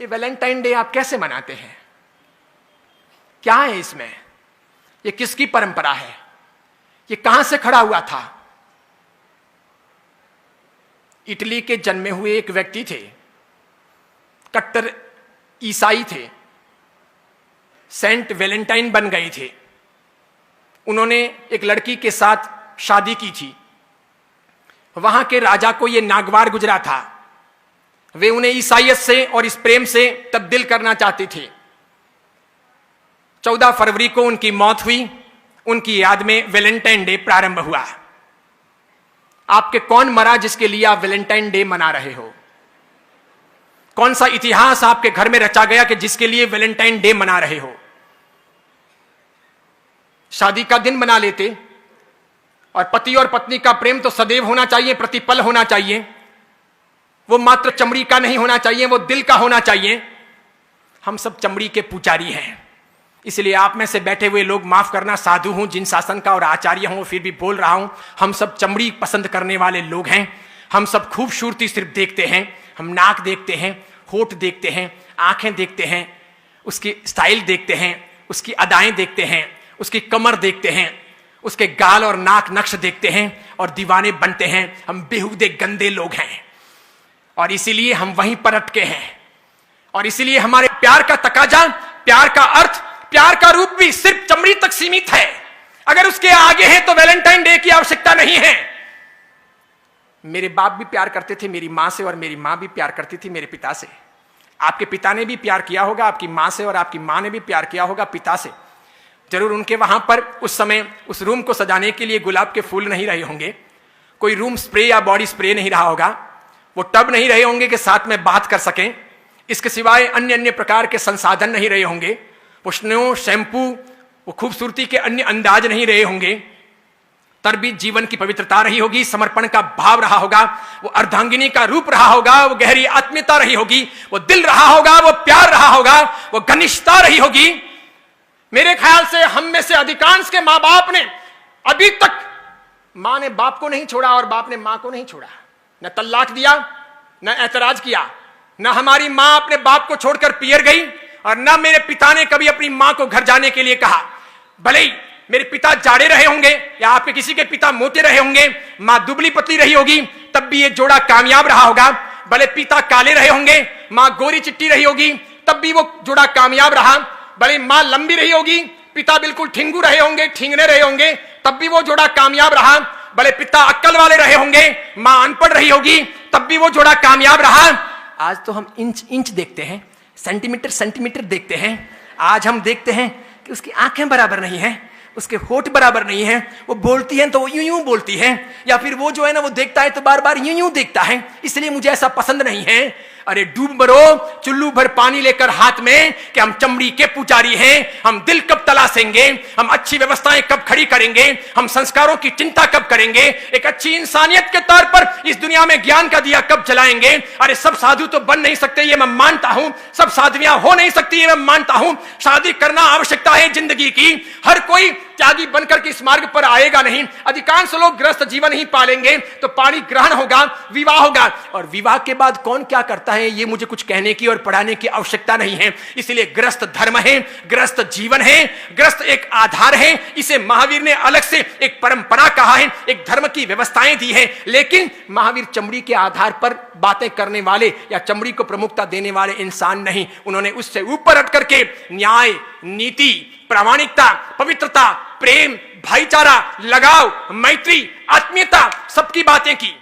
ये Valentine day आप कैसे मनाते हैं? क्या है इसमें? ये किसकी परंपरा है? ये कहां से खड़ा हुआ था? इटली के जन्मे हुए एक व्यक्ति थे, कट्टर ईसाई थे, सेंट वैलेंटाइन बन गए थे। उन्होंने एक लड़की के साथ शादी की थी। वहां के राजा को यह नागवार गुजरा था। वे उन्हें ईसाइयत से और इस प्रेम से तब्दील करना चाहते थे। 14 फरवरी को उनकी मौत हुई। उनकी याद में वैलेंटाइन डे प्रारंभ हुआ। आपके कौन मरा जिसके लिए आप वैलेंटाइन डे मना रहे हो? कौन सा इतिहास आपके घर में रचा गया कि जिसके लिए वैलेंटाइन डे मना रहे हो? शादी का दिन बना लेते। और पति और पत्नी का प्रेम तो सदैव होना चाहिए, प्रतिपल होना चाहिए। वो मात्र चमड़ी का नहीं होना चाहिए, वो दिल का होना चाहिए। हम सब चमड़ी के पुजारी हैं। इसलिए आप में से बैठे हुए लोग माफ करना, साधु हूं, जिन शासन का और आचार्य हूं, फिर भी बोल रहा हूं। हम सब चमड़ी पसंद करने वाले लोग हैं। हम सब खूबसूरती सिर्फ देखते हैं। हम नाक देखते हैं, होठ देखते हैं, आंखें देखते हैं, उसकी स्टाइल देखते हैं, उसकी अदाएं देखते हैं, उसकी कमर देखते हैं, उसके गाल और नाक नक्श देखते हैं और दीवाने बनते हैं। हम बेहुदे गंदे लोग हैं और इसीलिए हम वहीं पर अटके हैं। और इसीलिए हमारे प्यार का तकाजा, प्यार का अर्थ, प्यार का रूप भी सिर्फ चमड़ी तक सीमित है। अगर उसके आगे है तो वैलेंटाइन डे की आवश्यकता नहीं है। मेरे बाप भी प्यार करते थे मेरी मां से और मेरी मां भी प्यार करती थी मेरे पिता से। आपके पिता ने भी प्यार किया होगा आपकी मां से और आपकी मां ने भी प्यार किया होगा पिता से। जरूर उनके वहां पर उस समय उस रूम को सजाने के लिए गुलाब के फूल नहीं रहे होंगे, कोई रूम स्प्रे या बॉडी स्प्रे नहीं रहा होगा, वो टब नहीं रहे होंगे कि साथ में बात कर सकें। इसके सिवाय अन्य अन्य प्रकार के संसाधन नहीं रहे होंगे, वो स्नो, शैम्पू, वो खूबसूरती के अन्य अंदाज नहीं रहे होंगे। तरबीज जीवन की पवित्रता रही होगी, समर्पण का भाव रहा होगा, वो अर्धांगिनी का रूप रहा होगा, वो गहरी आत्मीयता रही होगी, वो दिल रहा होगा, वो प्यार रहा होगा, वो घनिष्ठता रही होगी। मेरे ख्याल से हम में से अधिकांश के मां बाप ने अभी तक, मां ने बाप को नहीं छोड़ा और बाप ने मां को नहीं छोड़ा। न तल्लाक दिया, न ऐतराज किया। न हमारी मां अपने बाप को छोड़कर पियर गई और न मेरे पिता ने कभी अपनी मां को घर जाने के लिए कहा। भले ही मेरे पिता जाड़े रहे होंगे या आपके किसी के पिता मोटे रहे होंगे, मां दुबली पतली रही होगी, तब भी ये जोड़ा कामयाब रहा होगा। भले पिता काले रहे होंगे, मां गोरी चिट्टी रही होगी, तब भी वो जोड़ा कामयाब रहा। भले मां लंबी रही होगी, पिता बिल्कुल ठिंगू रहे होंगे, ठिंगने रहे होंगे, तब भी वो जोड़ा कामयाब रहा। भले पिता अक्ल वाले रहे होंगे, मां अनपढ़ रही होगी, तब भी वो जोड़ा कामयाब रहा। आज तो हम इंच इंच देखते हैं, सेंटीमीटर सेंटीमीटर देखते हैं। आज हम देखते हैं कि उसकी आंखें बराबर नहीं है, उसके होठ बराबर नहीं है, वो बोलती है तो वो यूं यूं बोलती है, या फिर वो जो है ना वो देखता है तो बार बार यूं यूं देखता है, इसलिए मुझे ऐसा पसंद नहीं है। अरे डूब मरो चुल्लू भर पानी लेकर हाथ में कि हम चमड़ी के पुजारी हैं। हम दिल कब तलाशेंगे, हम अच्छी व्यवस्थाएं कब खड़ी करेंगे, हम संस्कारों की चिंता कब करेंगे, एक अच्छी इंसानियत के तौर पर इस दुनिया में ज्ञान का दिया कब जलाएंगे। अरे सब साधु तो बन नहीं सकते ये मैं मानता हूं, सब साधवियां हो नहीं सकती ये मैं मानता हूं। शादी करना आवश्यकता है जिंदगी की। हर कोई त्यागी बनकर के इस मार्ग पर आएगा नहीं। अधिकांश लोग गृहस्थ जीवन ही पालेंगे तो पाणी ग्रहण होगा, विवाह होगा। और विवाह के बाद कौन क्या करता है ये मुझे कुछ कहने की और पढ़ाने की आवश्यकता नहीं है। इसलिए गृहस्थ धर्म है, गृहस्थ जीवन है, गृहस्थ एक आधार है। इसे महावीर ने अलग से एक परंपरा कहा है, एक धर्म की व्यवस्थाएं दी है। लेकिन महावीर चमड़ी के आधार पर बातें करने वाले या चमड़ी को प्रमुखता देने वाले इंसान नहीं। उन्होंने उससे ऊपर हट करके न्याय, नीति, प्रामाणिकता, पवित्रता, प्रेम, भाईचारा, लगाव, मैत्री, आत्मीयता, सबकी बातें की।